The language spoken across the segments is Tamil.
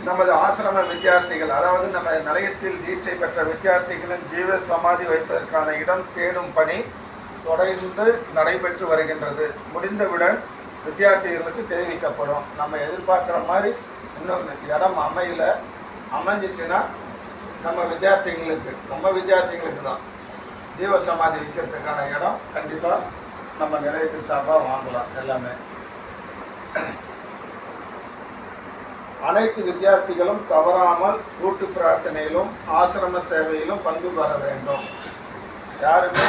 நமது ஆசிரம வித்தியார்த்திகள், அதாவது நம்ம நிலையத்தில் தீட்சை பெற்ற வித்தியார்த்திகளின் ஜீவ சமாதி வைப்பதற்கான இடம் தேடும் பணி தொடர்ந்து நடைபெற்று வருகின்றது. முடிந்தவுடன் வித்தியார்த்திகளுக்கு தெரிவிக்கப்படும். நம்ம எதிர்பார்க்குற மாதிரி இன்னும் இடம் அமைஞ்சிச்சுன்னா நம்ம வித்தியார்த்திகளுக்கு தான் ஜீவ சமாதி வைக்கிறதுக்கான இடம் கண்டிப்பாக நம்ம நிலையத்தின் சார்பாக வாங்கலாம். எல்லாமே அனைத்து வித்தியார்த்திகளும் தவறாமல் கூட்டு பிரார்த்தனையிலும் ஆசிரம சேவையிலும் பங்கு பெற வேண்டும். யாருமே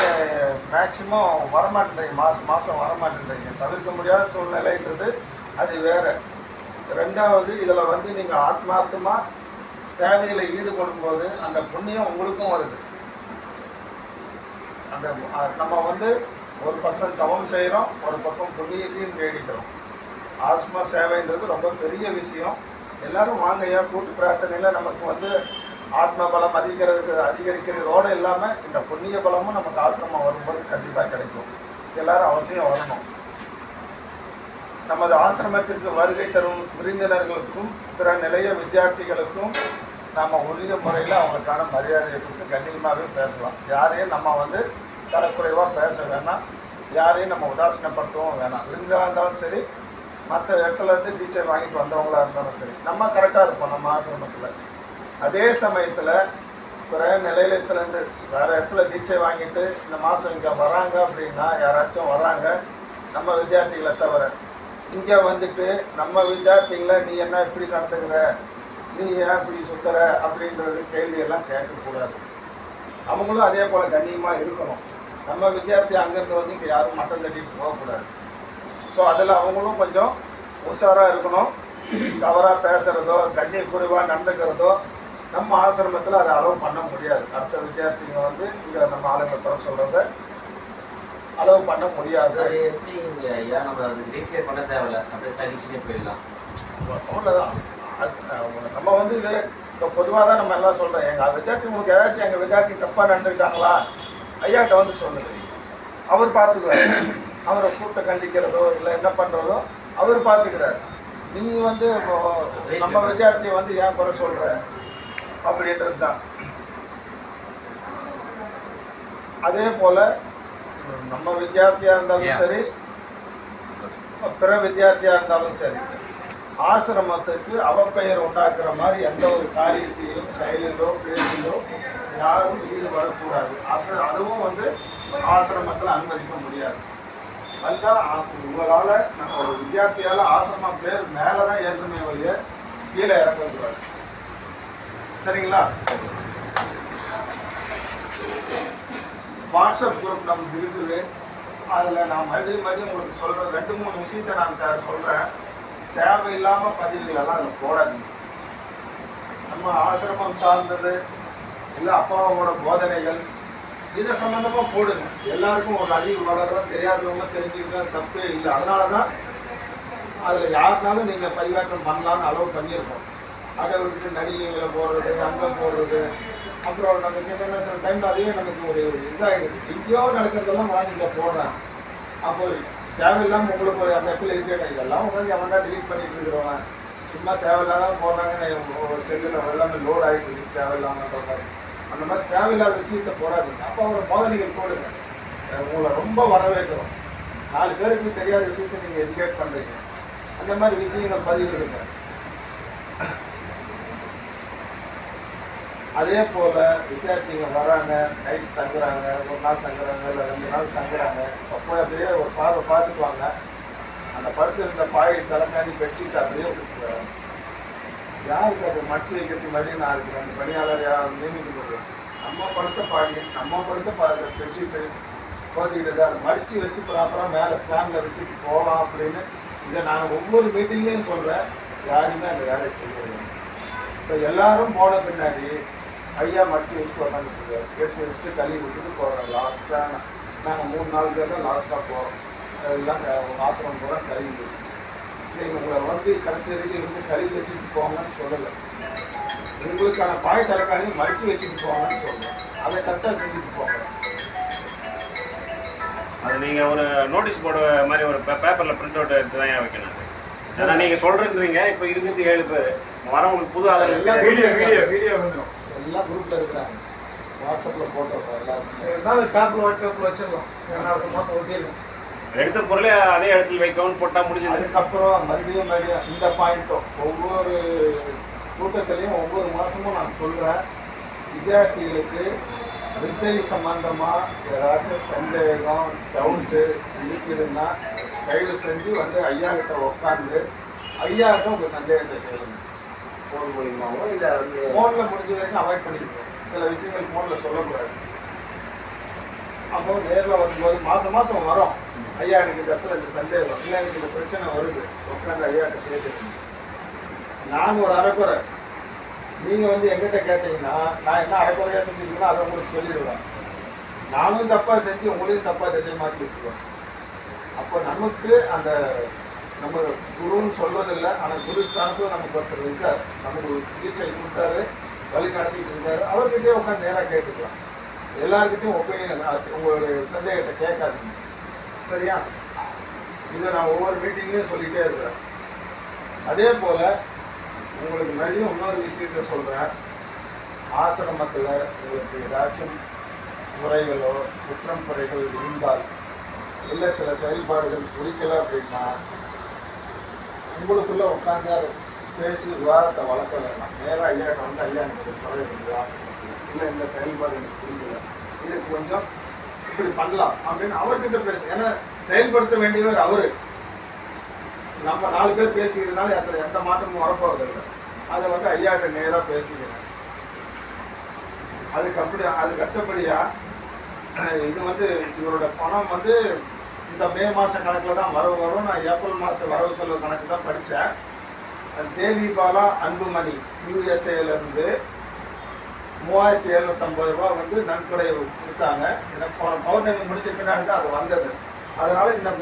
மேக்சிமம் வரமாட்டேன்றீங்க, மாதம் வரமாட்டேன்றீங்க. தவிர்க்க முடியாத சூழ்நிலைன்றது அது வேறு. ரெண்டாவது, இதில் நீங்கள் ஆத்மார்த்தமாக சேவையில் ஈடுபடும் போது அந்த புண்ணியம் உங்களுக்கும் வருது. அந்த நம்ம ஒரு பக்கம் தவம் செய்கிறோம், ஒரு பக்கம் புண்ணியத்தையும் தேடிக்கிறோம். ஆத்மா சேவைன்றது ரொம்ப பெரிய விஷயம். எல்லாரும் வாங்கய்யா. கூட்டு பிரார்த்தனையில் நமக்கு ஆத்ம பலம் அதிகரிக்கிறதோடு இல்லாமல் இந்த புண்ணிய பலமும் நமக்கு ஆசிரமம் வரும்போது கண்டிப்பாக கிடைக்கும். எல்லாரும் அவசியம் வரணும். நமது ஆசிரமத்திற்கு வருகை தரும் விருந்தினர்களுக்கும் பிற நிலைய வித்தியார்த்திகளுக்கும் நம்ம உரிய முறையில் அவங்களுக்கான மரியாதையை கொடுத்து கண்ணியமாகவே பேசலாம். யாரையும் நம்ம தரக்குறைவாக பேச வேணாம், யாரையும் நம்ம உதாசீனப்படுத்தவும் வேணாம். விருந்தாக இருந்தாலும் சரி, மற்ற இடத்துலேருந்து டீச்சர் வாங்கிட்டு வந்தவங்களா இருந்தாலும் சரி, நம்ம கரெக்டாக இருப்போம் நம்ம ஆசிரமத்தில். அதே சமயத்தில் பிற நிலையத்துலேருந்து வேறு இடத்துல டீச்சை வாங்கிட்டு இந்த மாதம் இங்கே வராங்க அப்படின்னா, யாராச்சும் வராங்க நம்ம வித்தியார்த்திகளை தவிர, இங்கே நம்ம வித்தியார்த்திகளை நீ என்ன இப்படி நடத்துக்கிற, நீ ஏன் இப்படி சுற்றுற அப்படின்றது கேள்வியெல்லாம் கேட்கக்கூடாது. அவங்களும் அதே போல் கண்ணியமாக இருக்கணும். நம்ம வித்தியார்த்தி அங்கேருந்து இங்கே யாரும் மட்டம் தட்டிட்டு போகக்கூடாது. ஸோ அதில் அவங்களும் கொஞ்சம் உஷாராக இருக்கணும். தவறாக பேசுகிறதோ கண்ணிய குறைவாக நடந்துக்கிறதோ நம்ம ஆசிரமத்தில் அதை அளவு பண்ண முடியாது. அடுத்த வித்தியார்த்திங்க இங்கே நம்ம ஆளுங்களை தர சொல்கிறத அளவு பண்ண முடியாது. பண்ண தேவையில்ல, அப்படியே சகிச்சுட்டே போயிடலாம். அவ்வளோதான். நம்ம இது இப்போ பொதுவாக தான் நம்ம எல்லாம் சொல்கிறோம். எங்கள் வித்தியார்த்தி உங்களுக்கு ஏதாச்சும் எங்கள் வித்தியார்த்தி தப்பாக நடந்துக்கிட்டாங்களா ஐயாட்ட சொல்லுது. அவர் பார்த்துக்குவார். அவரை கூட்ட கண்டிக்கிறதோ இல்லை என்ன பண்ணுறதோ அவர் பார்த்துக்கிறார். நீ நம்ம வித்தியார்த்தியை ஏன் குறை சொல்கிற அப்படின்றது தான். அதே போல் நம்ம வித்தியார்த்தியாக இருந்தாலும் சரி, பிற வித்தியார்த்தியாக இருந்தாலும் சரி, ஆசிரமத்துக்கு அவப்பெயர் உண்டாக்குற மாதிரி எந்த ஒரு காரியத்தையும் செயலிலோ பேச்சிலோ யாரும் ஈடுபடக்கூடாது. அதுவும் ஆசிரமத்தில் அனுமதிக்க முடியாது. உங்களால் நம்ம ஒரு வித்தியார்த்தியால் ஆசிரமம் பேர் மேலே தான் ஏற்கனவே வழிய கீழே இறக்கக்கூடாது. சரிங்களா? வாட்ஸ்அப் குரூப் நமக்கு இருக்குது. அதில் நான் மறுபடியும் உங்களுக்கு சொல்கிறேன். 2-3 விஷயத்தை நான் சொல்கிறேன். தேவையில்லாமல் பதிவுகளெல்லாம் அதில் போடாதீங்க. நம்ம ஆசிரமம் சார்ந்தது இல்லை அப்பாவோட போதனைகள் இதை சம்மந்தமாக போடுங்க. எல்லாருக்கும் ஒரு அறிவு வளரும். தெரியாதவங்க தெரிஞ்சுக்கிற தப்பே இல்லை. அதனால தான் அதில் யாருனாலும் நீங்கள் பதிவேற்றம் பண்ணலான்னு அலோவ் பண்ணியிருக்கோம். அதை விட்டுட்டு நடிகைகளை போடுறது, அங்கே போடுறது, அப்புறம் நம்ம சின்ன சில டைமில் அதையே நமக்கு ஒரு இதாகிடுது. எங்கேயோ நடக்கிறதெல்லாம் வாங்கிங்க போடுறேன். அப்போ தேவையில்லாமல் உங்களுக்கு ஒரு அந்த இடத்துல இருக்கேன். இதெல்லாம் எவனா டிலீட் பண்ணிட்டு இருக்கிறவன் சும்மா தேவையில்லாதான் போடுறாங்க. செல்லில் எல்லாமே லோட் ஆகிட்டு தேவையில்லாமல் சொல்கிறாங்க. அந்த மாதிரி தேவையில்லாத விஷயத்தை போடாதுங்க. அப்போ அவரை போதனைகள் போடுங்க. உங்களை ரொம்ப வரவேற்கிறோம். 4 பேருக்கு தெரியாத விஷயத்தை நீங்கள் எஜுகேட் பண்ணுறீங்க. அந்த மாதிரி விஷயங்கள் பதிவிடுங்க. அதே போல் வித்தியார்த்திங்க வராங்க, நைட் தங்குறாங்க, ஒரு நாள் தங்குறாங்க, இல்லை 2 நாள் தங்குறாங்க. அப்போ அப்படியே ஒரு பார்த்துக்குவாங்க. அந்த படுத்து இருந்த பாய் தலைக்காண்டி பெட்ஷீட் அப்படியே விட்டுருக்காங்க. யாருக்கு அது மடிச்சு வைக்கிறது மாதிரி நான் இருக்கு. அந்த பணியாளர் யார் நியமிக்கிறது நம்ம படுத்த பாடி நம்ம படுத்த பெட்ஷீட்டு போச்சுக்கிட்டு அதை மடித்து வச்சு ப்ராப்பராக மேலே ஸ்டாண்டில் வச்சுட்டு போகலாம் அப்படின்னு இதை நான் ஒவ்வொரு மீட்டிங்லேயும் சொல்கிறேன். யாருமே அந்த வேலையை செய்யறது. இப்போ எல்லாரும் போன பின்னாடி ஐயா மடித்து வச்சுட்டு உட்காந்துருக்காரு. எடுத்து வச்சுட்டு கழுவி விட்டுட்டு போகிறோம். லாஸ்ட்டாக நாங்கள் 3 நாள் பேர் தான் லாஸ்ட்டாக போகிறோம். எல்லாம் ஆசிரமம் பூரா கழுவி வச்சு நீங்கள் உங்களை கடைசி வரைக்கும் இருந்து கழுவி வச்சுட்டு போங்கன்னு சொல்லலை. உங்களுக்கான பாய் தலைக்காலையும் மடித்து வச்சுட்டு போங்கன்னு சொல்கிறேன். அதை கரெக்டாக செஞ்சுட்டு போங்க. அது நீங்கள் ஒரு நோட்டீஸ் போர்டு மாதிரி ஒரு பேப்பரில் பிரிண்ட் அவுட் எடுத்து தான் வைக்கணும். ஏன்னா நீங்க சொல்றீங்க இப்போ இருக்கிறது 7 பேர் வரவங்களுக்கு புது ஆதார் எல்லாம் வீடியோ வந்துடும். எல்லாம் குரூப்பில் இருக்கிறாங்க. வாட்ஸ்அப்பில் போட்டோ எல்லாருக்கும் இருந்தாலும் பேப்பர் ஒயிட் பேப்பர் வச்சிடலாம். ஏன்னா அடுத்த மாதம் ஒட்டிடலாம். எடுத்த பொருளை அதே இடத்துல வைக்கவும் போட்டால் முடிஞ்சது. அதுக்கப்புறம் மறுபடியும் இந்த பாயிண்ட்டும் ஒவ்வொரு கூட்டத்திலையும் ஒவ்வொரு மாதமும் நான் சொல்கிறேன், வித்தியார்த்திகளுக்கு வித்தை சம்பந்தமாக ஏதாச்சும் சந்தேகம் டவுட்டு இருக்குதுன்னா தயவு செஞ்சு வந்து ஐயா கிட்ட உட்காந்து ஐயா கிட்ட உங்கள் சந்தேகத்தை செய்யணும். ஃபோன் மூலியமாவோ இல்லை வந்து ஃபோனில் முடிஞ்ச வரைக்கும் அவாய்ட் பண்ணிக்கணும். சில விஷயங்கள் ஃபோனில் சொல்லக்கூடாது. அப்போ நேரில் வரும்போது மாதம் மாதம் வரோம், ஐயா எனக்கு இந்த இடத்துல இந்த சந்தேகம் இல்லை, எனக்கு இந்த பிரச்சனை வருது, உட்காந்து ஐயாட்ட கேட்குறேன். நான் ஒரு அரைக்குறை, நீங்கள் வந்து எங்கிட்ட கேட்டீங்கன்னா நான் என்ன அரைக்குறையாக செஞ்சுருக்கீங்களோ அதை உங்களுக்கு சொல்லிடுவேன். நானும் தப்பாக செஞ்சு உங்களையும் தப்பாக திசை மாற்றி விட்டுருவேன். அப்போ நமக்கு அந்த நம்ம குருன்னு சொல்வதில்லை, ஆனால் குரு ஸ்தானத்தில் நமக்கு ஒருத்தர் இருக்கார், நமக்கு ஒரு சிகிச்சை கொடுத்தாரு, வழி நடத்திட்டு இருக்காரு, அவர்கிட்டயே உட்காந்து நேராக கேட்டுக்கலாம். எல்லாருக்கிட்டையும் ஒப்பீனியன் உங்களுடைய சந்தேகத்தை கேட்காதீங்க, சரியா? இதை நான் ஒவ்வொரு மீட்டிங்லையும் சொல்லிகிட்டே இருக்கிறேன். அதே போல் உங்களுக்கு நிறைய இன்னொரு விஷயத்த சொல்கிறேன். ஆசிரமத்தில் உங்களுக்கு ஏதாச்சும் முறைகளோ குற்றம் குறைகள் இருந்தால் இல்லை சில செயல்பாடுகள் பிடிக்கல அப்படின்னா உங்களுக்குள்ளே உட்காந்து பேசி விவாதத்தை வளர்க்க வேண்டாம். நேராக ஐயாட்ட வந்து ஐயா எனக்கு குறை இருக்குது ஆசிரமத்தில், இல்லை இந்த செயல்பாடு எனக்கு பிடிக்கல, இதுக்கு கொஞ்சம் இப்படி பண்ணலாம் அப்படின்னு அவர்கிட்ட பேசு. ஏன்னா செயல்படுத்த வேண்டியவர் அவரு. நம்ம 4 பேர் பேசிக்கிறதுனால அதில் எந்த மாற்றமும் வரப்போறதில்லை. அதை வந்து ஐயாட்ட நேராக பேசிக்கிறேன். அதுக்கு அடுத்தபடியாக இது வந்து இவரோட பணம் வந்து இந்த மே மாத கணக்கில் தான் வரும். நான் ஏப்ரல் மாத வரவு செலவு கணக்கு தான் படித்தேன். தேவி பாலா அன்புமணி யூஎஸ்ஏலேருந்து 3750 ரூபா வந்து நன்கொடை கொடுத்தாங்க. எனக்கு பௌர்ணமி முடிஞ்ச பின்னாடி தான் அது வந்தது. அதனால் இந்த